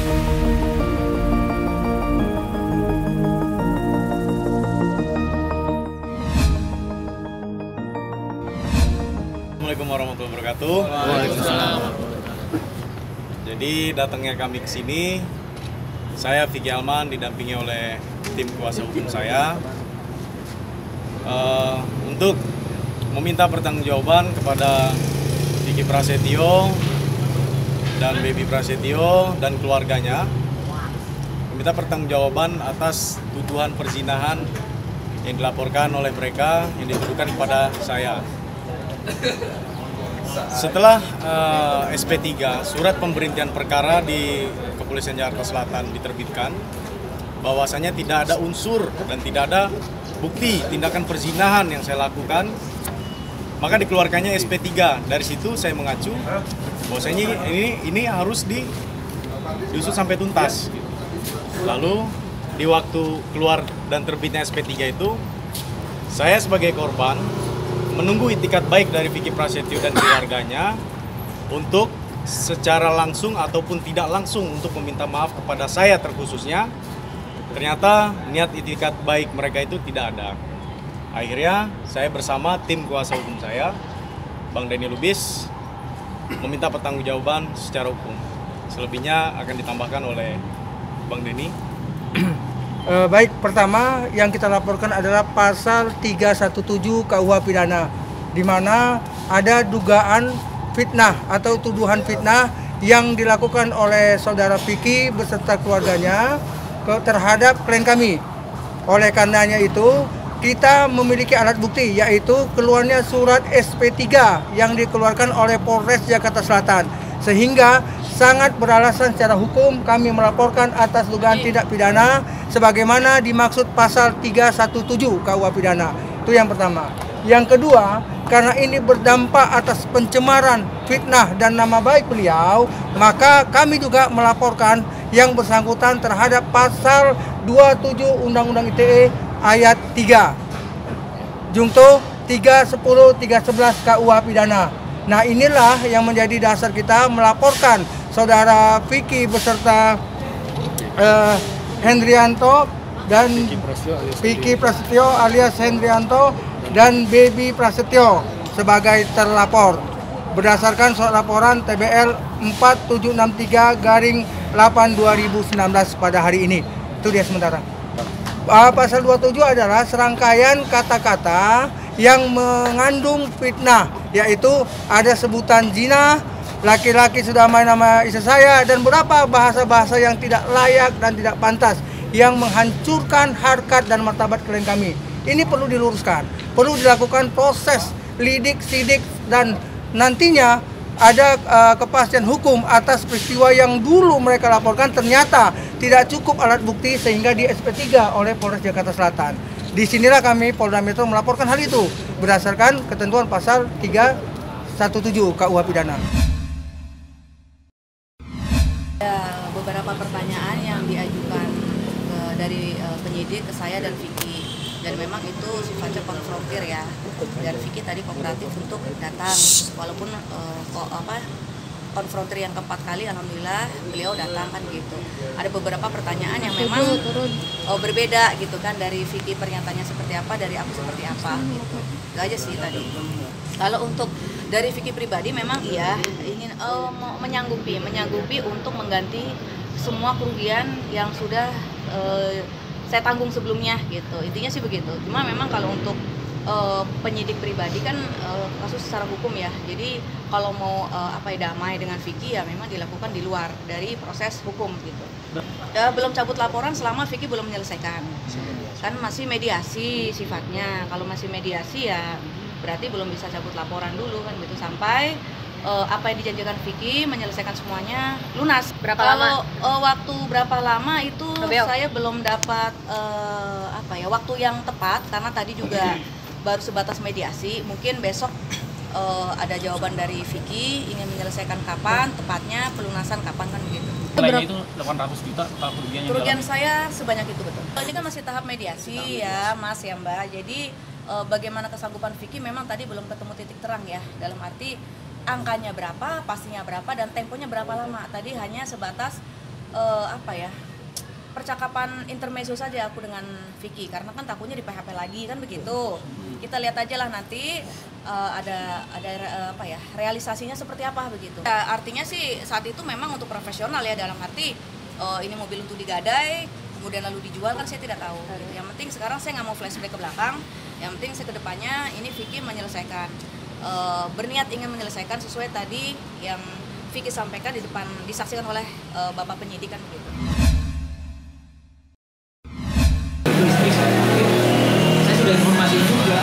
Assalamualaikum warahmatullahi wabarakatuh. Waalaikumsalam. Jadi datangnya kami ke sini, saya Vicky Alman didampingi oleh tim kuasa hukum saya untuk meminta pertanggungjawaban kepada Vicky Prasetyo dan Baby Prasetyo dan keluarganya, meminta pertanggungjawaban atas tuduhan perzinahan yang dilaporkan oleh mereka yang dituduhkan kepada saya. Setelah SP3, surat pemberhentian perkara di Kepolisian Jakarta Selatan diterbitkan, bahwasanya tidak ada unsur dan tidak ada bukti tindakan perzinahan yang saya lakukan, maka dikeluarkannya SP3. Dari situ saya mengacu bahwasanya ini harus diusut sampai tuntas. Lalu di waktu keluar dan terbitnya SP3 itu, saya sebagai korban menunggu itikat baik dari Vicky Prasetyo dan keluarganya untuk secara langsung ataupun tidak langsung untuk meminta maaf kepada saya terkhususnya. Ternyata niat itikat baik mereka itu tidak ada. Akhirnya saya bersama tim kuasa hukum saya, Bang Denny Lubis, meminta pertanggungjawaban secara hukum. Selebihnya akan ditambahkan oleh Bang Denny. Baik, pertama yang kita laporkan adalah pasal 317 KUH Pidana, di mana ada dugaan fitnah atau tuduhan fitnah yang dilakukan oleh saudara Vicky beserta keluarganya terhadap klien kami. Oleh karenanya itu, kita memiliki alat bukti, yaitu keluarnya surat SP3 yang dikeluarkan oleh Polres Jakarta Selatan, sehingga sangat beralasan secara hukum kami melaporkan atas dugaan tindak pidana sebagaimana dimaksud pasal 317 KUH Pidana. Itu yang pertama. Yang kedua, karena ini berdampak atas pencemaran, fitnah dan nama baik beliau, maka kami juga melaporkan yang bersangkutan terhadap pasal 27 Undang-Undang ITE ayat 3. Jungto 310 311 KUH Pidana. Nah, inilah yang menjadi dasar kita melaporkan saudara Vicky beserta Hendrianto dan Vicky Prasetyo alias Hendrianto dan Baby Prasetyo sebagai terlapor berdasarkan surat laporan TBL 4763/8/2019 pada hari ini. Itu dia sementara. Pasal 27 adalah serangkaian kata-kata yang mengandung fitnah, yaitu ada sebutan zina, laki-laki sudah main nama istri saya, dan beberapa bahasa-bahasa yang tidak layak dan tidak pantas yang menghancurkan harkat dan martabat klien kami. Ini perlu diluruskan, perlu dilakukan proses lidik, sidik, dan nantinya ada kepastian hukum atas peristiwa yang dulu mereka laporkan ternyata tidak cukup alat bukti sehingga di SP3 oleh Polres Jakarta Selatan. Disinilah kami Polda Metro melaporkan hal itu berdasarkan ketentuan pasal 317 KUH Pidana. Ada beberapa pertanyaan yang diajukan dari penyidik ke saya dan Vicky, dan memang itu sifatnya konfrontir ya. Dan Vicky tadi kooperatif untuk datang, walaupun konfrontir yang keempat kali, alhamdulillah beliau datang kan gitu. Ada beberapa pertanyaan yang memang berbeda gitu kan, dari Vicky pernyataannya seperti apa, dari aku seperti apa gitu. Itu aja sih tadi. Kalau untuk dari Vicky pribadi memang iya ingin menyanggupi untuk mengganti semua kerugian yang sudah saya tanggung sebelumnya gitu. Intinya sih begitu. Cuma memang kalau untuk penyidik pribadi kan kasus secara hukum ya. Jadi kalau mau damai dengan Vicky ya memang dilakukan di luar dari proses hukum gitu. Belum cabut laporan selama Vicky belum menyelesaikan. Kan masih mediasi sifatnya. Kalau masih mediasi ya berarti belum bisa cabut laporan dulu kan gitu, sampai apa yang dijanjikan Vicky menyelesaikan semuanya lunas. Berapa lama? Waktu berapa lama itu saya belum dapat waktu yang tepat, karena tadi juga baru sebatas mediasi. Mungkin besok ada jawaban dari Vicky ingin menyelesaikan kapan tepatnya, pelunasan kapan kan begitu. Selain itu 800 juta total kerugian saya sebanyak itu, betul. Ini kan masih tahap mediasi ya Mas ya Mbak. Jadi bagaimana kesanggupan Vicky memang tadi belum ketemu titik terang ya, dalam arti angkanya berapa, pastinya berapa, dan temponya berapa lama. Tadi hanya sebatas apa ya, percakapan intermezzo saja aku dengan Vicky, karena kan takutnya di PHP lagi kan begitu. Kita lihat aja lah nanti ada apa ya, realisasinya seperti apa begitu. Ya, artinya sih saat itu memang untuk profesional ya, dalam arti ini mobil untuk digadai kemudian lalu dijual kan saya tidak tahu gitu. Yang penting sekarang saya nggak mau flashback ke belakang, yang penting saya kedepannya ini Vicky menyelesaikan, berniat ingin menyelesaikan sesuai tadi yang Vicky sampaikan di depan, disaksikan oleh Bapak penyidik kan begitu. Istri saya sudah informasi juga,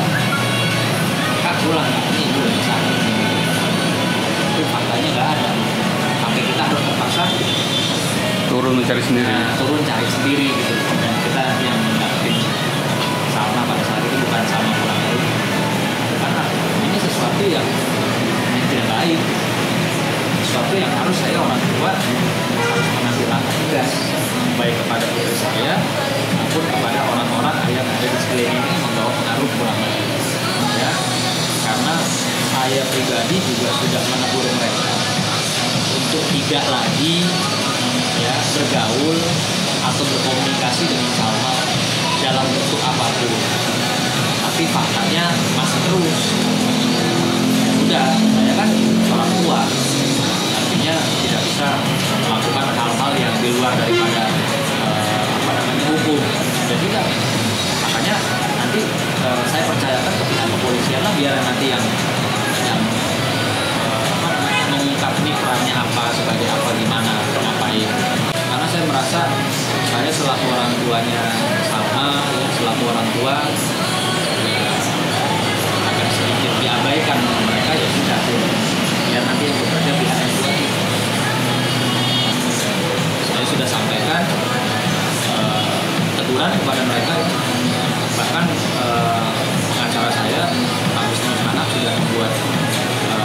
Kak pulang ini ibu lagi sakit, itu faktanya nggak ada, sampai kita harus terpaksa turun mencari sendiri. Turun cari sendiri gitu. Dan kita yang mendapatkan Salma pada saat itu bukan Salma pulang dari, karena ini sesuatu yang tidak baik, sesuatu yang harus saya orang tua harus mengambil langkah tegas, baik kepada diri saya maupun kepada orang-orang yang ada di sekeliling ini membawa pengaruh kurang baik. Ya, karena saya pribadi juga sudah menegur mereka untuk tidak lagi ya bergaul atau berkomunikasi dengan Salma dalam bentuk apapun, tapi faktanya masih terus. Udah, saya kan orang tua, artinya tidak bisa melakukan hal-hal yang di luar daripada hukum. Dan tidak, makanya nanti saya percayakan ke pihak kepolisian lah, biar nanti yang mengungkap ini perannya apa, sebagai apa, gimana, ngapain. Karena saya merasa saya selaku orang tuanya Salma, ya, selaku orang tua ya, agak sedikit diabaikan oleh mereka, ya sudah, biar nanti yang bekerja pihak yang tua. Saya sudah sampaikan teguran kepada mereka, bahkan pengacara saya Agustinus Anak sudah membuat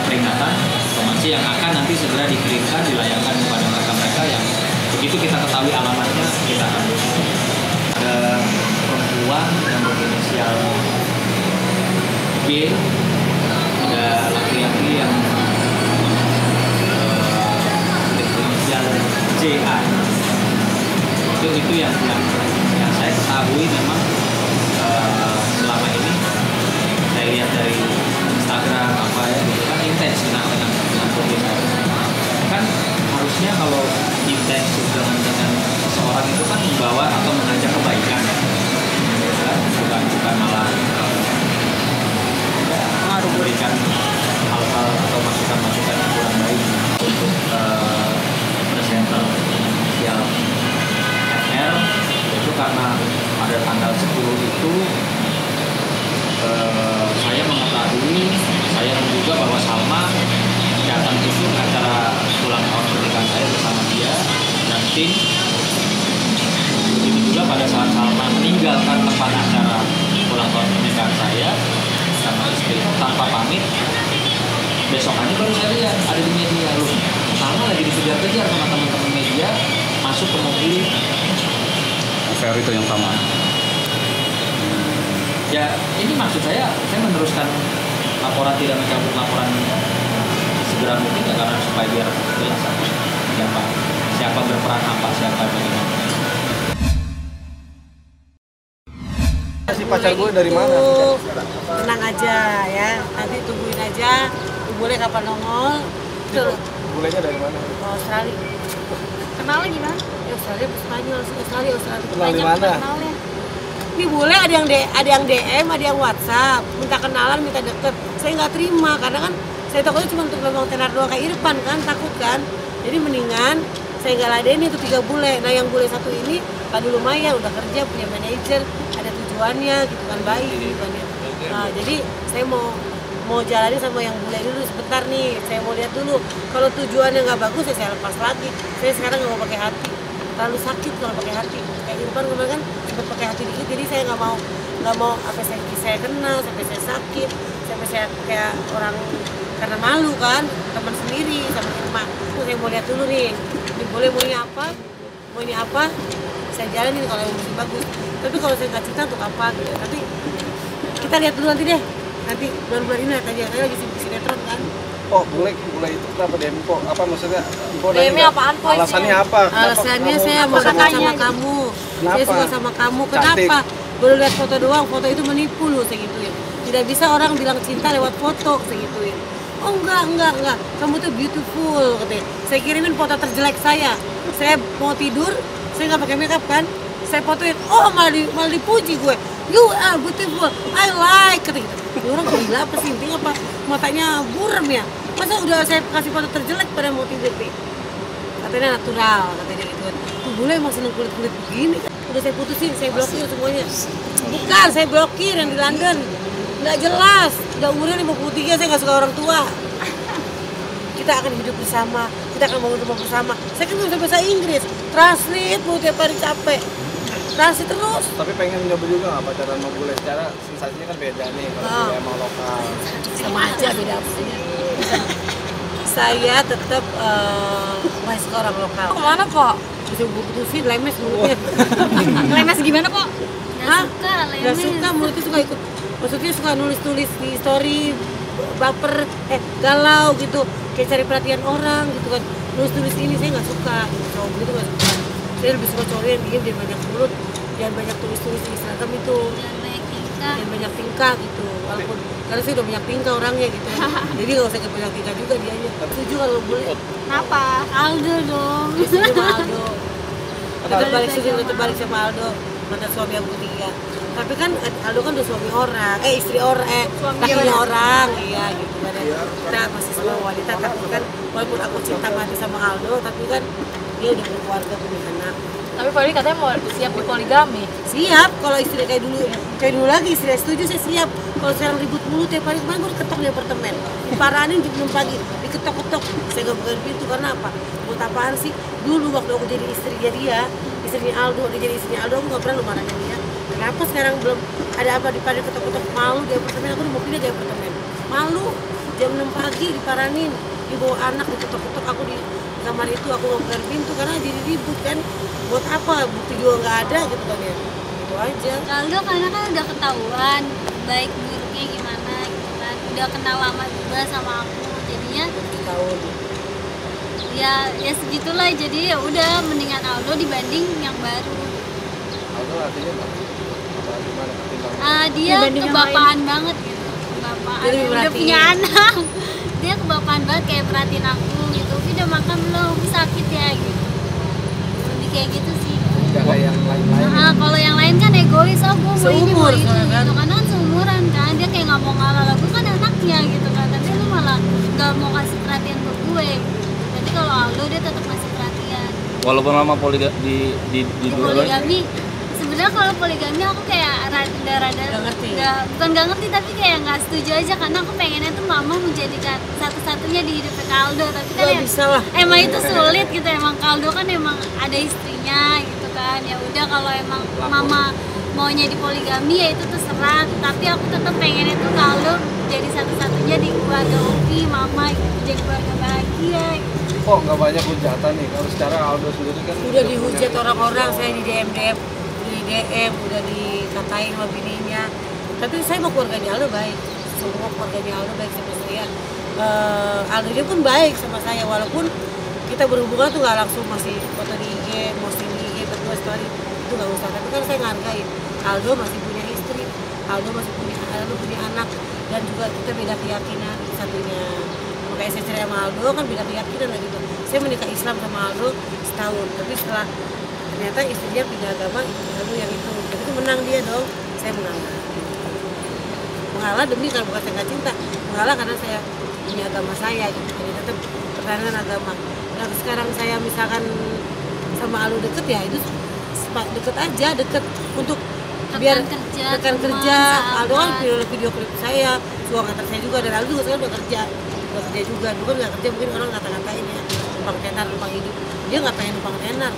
peringatan informasi yang akan nanti segera dikirimkan, dilayangkan kepada mereka-mereka yang begitu kita ketahui alamatnya, kita akan ada perempuan yang berinisial B, ada laki-laki yang berinisial JA. Itu yang saya ketahui memang selama ini saya lihat dari Instagram apa ya, gitu kan intens dengan kan harusnya kalau intens dengan seseorang itu kan membawa atau mengajak kebaikan, kan? bukan malah memberikan hal-hal atau masukan-masukan yang kurang baik untuk presenter inisial FR. Itu karena pada tanggal 10 itu saya mengetahui, saya menduga bahwa Salma datang itu acara ulang tahun pernikahan saya bersama dia dan tim. Begitu juga pada saat Salma meninggalkan tempat acara ulang tahun pernikahan saya sama istri tanpa pamit, besokannya baru saya lihat ada di media, loh Salma lagi dikejar-kejar sama teman-teman media masuk ke mobil Ferry itu yang sama. Ya, ini maksud saya meneruskan laporan, tidak mencabut laporan segera mungkin ya, karena supaya biar jelas siapa berperan apa, siapa bagaimana. Si pacar gue dari mana? Tenang aja ya, nanti tungguin aja. Boleh kapan nongol? Tuh. Bulenya dari mana? Australia. Kenalnya gimana? Australia, Spanyol, Australia. Kenal di mana? Ini boleh ada yang DM, ada yang WhatsApp, minta kenalan, minta deket. Saya nggak terima karena kan saya takutnya cuma untuk memang tenar doang kayak Irfan kan, takut kan. Jadi mendingan saya nggak ladenin itu 3 bule. Nah yang bule satu ini lagi lumayan, udah kerja, punya manajer, ada tujuannya gitu kan, baik gitu kan ya. Nah jadi saya mau jalanin sama yang bule dulu sebentar nih, saya mau lihat dulu. Kalau tujuannya nggak bagus ya saya lepas lagi. Saya sekarang nggak mau pakai hati, terlalu sakit kalau pakai hati. Kayak Irfan kemarin kan sempat pakai hati dikit, jadi saya nggak mau apa saya kena, sampai saya sakit, sampai saya kayak orang karena malu kan, teman sendiri sama Irfan. Saya mau lihat dulu nih, ini boleh maunya apa, saya jalanin kalau yang masih bagus. Tapi kalau saya nggak cinta untuk apa gitu. Tapi kita lihat dulu nanti deh. Nanti bulan-bulan ini tadi lagi sinetron kan, Oh, bule itu kenapa DM kok? Apa maksudnya? DM-nya apaan, Po? Alasannya apa? Alasannya saya mau dekat sama kamu. Saya suka sama kamu. Kenapa? Baru lihat foto doang, foto itu menipu loh, saya gituin. Tidak bisa orang bilang cinta lewat foto, saya gituin. Oh enggak. Kamu tuh beautiful, katanya. Saya kirimin foto terjelek saya. Saya mau tidur, saya nggak pakai makeup kan. Saya fotoin, oh malah dipuji gue. You are beautiful, I like, kata gitu. Ini orang gila apa sih, intinya apa? Matanya buram ya? Masa udah saya kasih foto terjelek pada mau tidur nih? Katanya natural, katanya gitu. Tuh bule emang seneng kulit-kulit begini kan? Udah saya putusin, saya blokir semuanya. Bukan, saya blokir yang di London. Nggak jelas, udah umurnya 53, saya nggak suka orang tua. Kita akan hidup bersama, kita akan bangun rumah bersama. Saya kan nggak bisa bahasa Inggris, translate mau tiap hari capek. Translate terus. Tapi pengen nyoba juga nggak pacaran sama bule? Secara sensasinya kan beda nih kalau bule emang lokal. Sama aja beda apanya. Saya tetap masih suka orang lokal. Kemana kok? Bisa gue putusin, lemes mulutnya. Lemes gimana kok? Gak suka, mulutnya suka ikut. Maksudnya suka nulis-nulis di story, baper, galau gitu. Kayak cari perhatian orang gitu kan. Nulis-nulis ini saya nggak suka. Cowok gitu nggak suka. Saya lebih suka cowok yang diem, jangan banyak mulut, jangan banyak tulis-tulis di Instagram itu. Jangan banyak tingkah gitu. Walaupun karena saya udah banyak tingkah orangnya gitu. Jadi nggak usah banyak tingkah juga dianya. Setuju kalau boleh. Kenapa? Aldo dong. Setuju sama Aldo. Tetap balik sama Aldo. Mantan suami aku ketiga. Tapi kan Aldo kan udah suami orang, istri orang, lakinya orang, iya gitu kan. Kita masih sama wanita, tapi kan walaupun aku cinta mati sama Aldo, tapi kan dia udah berkeluarga, punya anak. Tapi Pak Edi katanya mau siap di poligami. Siap, kalau istri kayak dulu lagi, istri setuju saya siap. Kalau sekarang ribut mulu tiap hari, kemarin gue diketok di apartemen, diparanin jam 6 pagi, diketok-ketok. Saya gak bukain pintu karena apa? Buat apaan sih? Dulu waktu aku jadi istrinya dia, istrinya Aldo, dia jadi istrinya Aldo, aku gak pernah lu marahin dia. Kenapa sekarang belum ada apa diparanin ketok-ketok, malu di apartemen, aku udah mau pindah di apartemen. Malu, jam 6 pagi diparanin, dibawa anak, diketok-ketok, aku di kamar itu aku gak bukain pintu karena jadi ribut kan. Buat apa? Bukti juga gak ada gitu kan ya. Gitu aja. Aldo karena kan udah ketahuan baik buruknya gimana gitu kan. Udah kenal lama juga sama aku. Jadinya tahun. Ya segitulah. Jadi ya udah mendingan Aldo dibanding yang baru. Aldo artinya gimana? Dia kebapaan banget gitu. Kebapaan. Udah punya anak. Dia kebapaan banget kayak perhatiin aku gitu. Udah makan belum? Sakit ya gitu. Kayak gitu sih. Kayak yang lain-lain. Kalau yang lain kan egois, gue mau ini mau itu kan? gitu. Karena kan seumuran kan, dia kayak nggak mau ngalah, gue kan anaknya gitu kan. Tapi lu malah nggak mau kasih perhatian ke gue. Jadi kalau Aldo dia tetap kasih perhatian. Walaupun lama poligami di poligami, sebenarnya kalau poligami aku kayak rada-rada bukan nggak ngerti tapi kayak nggak setuju aja karena aku pengennya tuh mama menjadikan satu-satunya di hidup Aldo, tapi kan ya, bisa lah. Emang itu sulit gitu, emang Aldo kan emang ada istrinya gitu kan. Ya udah kalau emang mama maunya di poligami ya itu terserah, tapi aku tetap pengennya tuh Aldo jadi satu-satunya di keluarga Oki, mama gitu, jadi keluarga bahagia gitu. Kok nggak banyak hujatan nih kalau secara Aldo sendiri kan udah dihujat orang-orang, saya di DM udah dikatain sama bininya. Tapi saya mau keluarganya Aldo baik, semua keluarganya Aldo baik sama saya. Aldo dia pun baik sama saya, walaupun kita berhubungan tuh nggak langsung masih foto di IG, posting di IG, berdua story itu nggak usah. Tapi kan saya ngargain Aldo masih punya istri, Aldo punya anak, dan juga kita beda keyakinan satunya. Makanya saya cerai sama Aldo kan beda keyakinan lah gitu. Saya menikah Islam sama Aldo setahun, tapi setelah ternyata istrinya pindah agama, lalu yang itu menang dia dong, saya mengalah demi karena bukan saya nggak cinta, mengalah karena saya punya agama saya gitu. Jadi tetap pertahanan agama. Nah sekarang saya misalkan sama Aldo deket ya itu deket aja, deket untuk biar rekan kerja. Aldo kan video klip saya, suka ngantar saya juga, dan Aldo juga sekarang udah kerja juga. Dulu kan nggak kerja, mungkin orang ngata-ngatain ya numpang tenar, numpang hidup. Dia nggak pengen numpang tenar,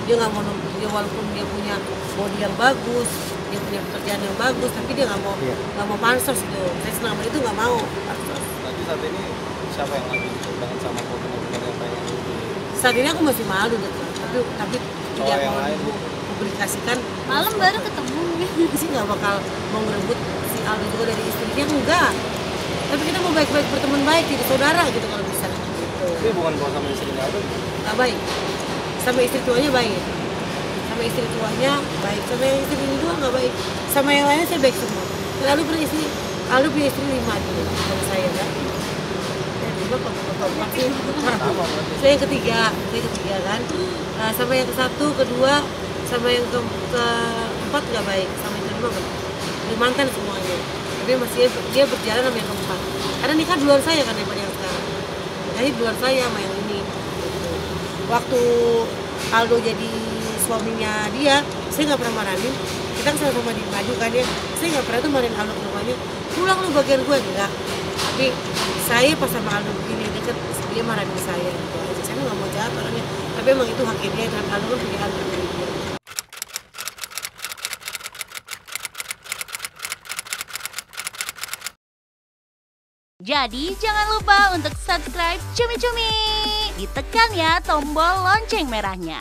dia nggak mau, dia walaupun dia punya body yang bagus, dia punya pekerjaan yang bagus, tapi dia nggak mau pansos gitu. Saya selama itu nggak mau pansos. Nanti saat ini siapa yang lagi dengan sama benar-benar yang pengen? Saat ini aku masih malu gitu, tapi tidak mau publikasikan. Malam baru ketemu sih nggak bakal mau ngerebut si Aldo juga dari istrinya, enggak. Tapi kita mau baik-baik berteman baik, jadi saudara gitu kalau bisa. Gitu. Tapi bukan kalau sama istrinya Aldo? Nggak baik. Sama istri tuanya baik. Sama istri tuanya baik. Sama yang istri ini dua nggak baik. Sama yang lainnya saya baik semua. Lalu punya istri 5 dulu sama saya kan. Saya yang ketiga kan. Sama yang ke-1, kedua, sama yang keempat nggak baik, sama yang kelima udah mantan semuanya. Tapi masih dia berjalan sama yang keempat. Karena nikah duluan saya kan daripada yang sekarang. Nikahnya duluan saya sama yang ini. Waktu Aldo jadi suaminya dia, saya nggak pernah marahin. Kita sama-sama di maju kan ya. Saya nggak pernah tuh marahin Aldo ke rumahnya. Pulang lu bagian gue enggak. Tapi saya pas sama Aldo begini deket, dia marahin saya gitu aja. Saya nggak mau jahat orangnya. Tapi emang itu haknya dia, dan Aldo kan punya Aldo dari dia. Jadi jangan lupa untuk subscribe Cumi Cumi. Ditekan ya tombol lonceng merahnya.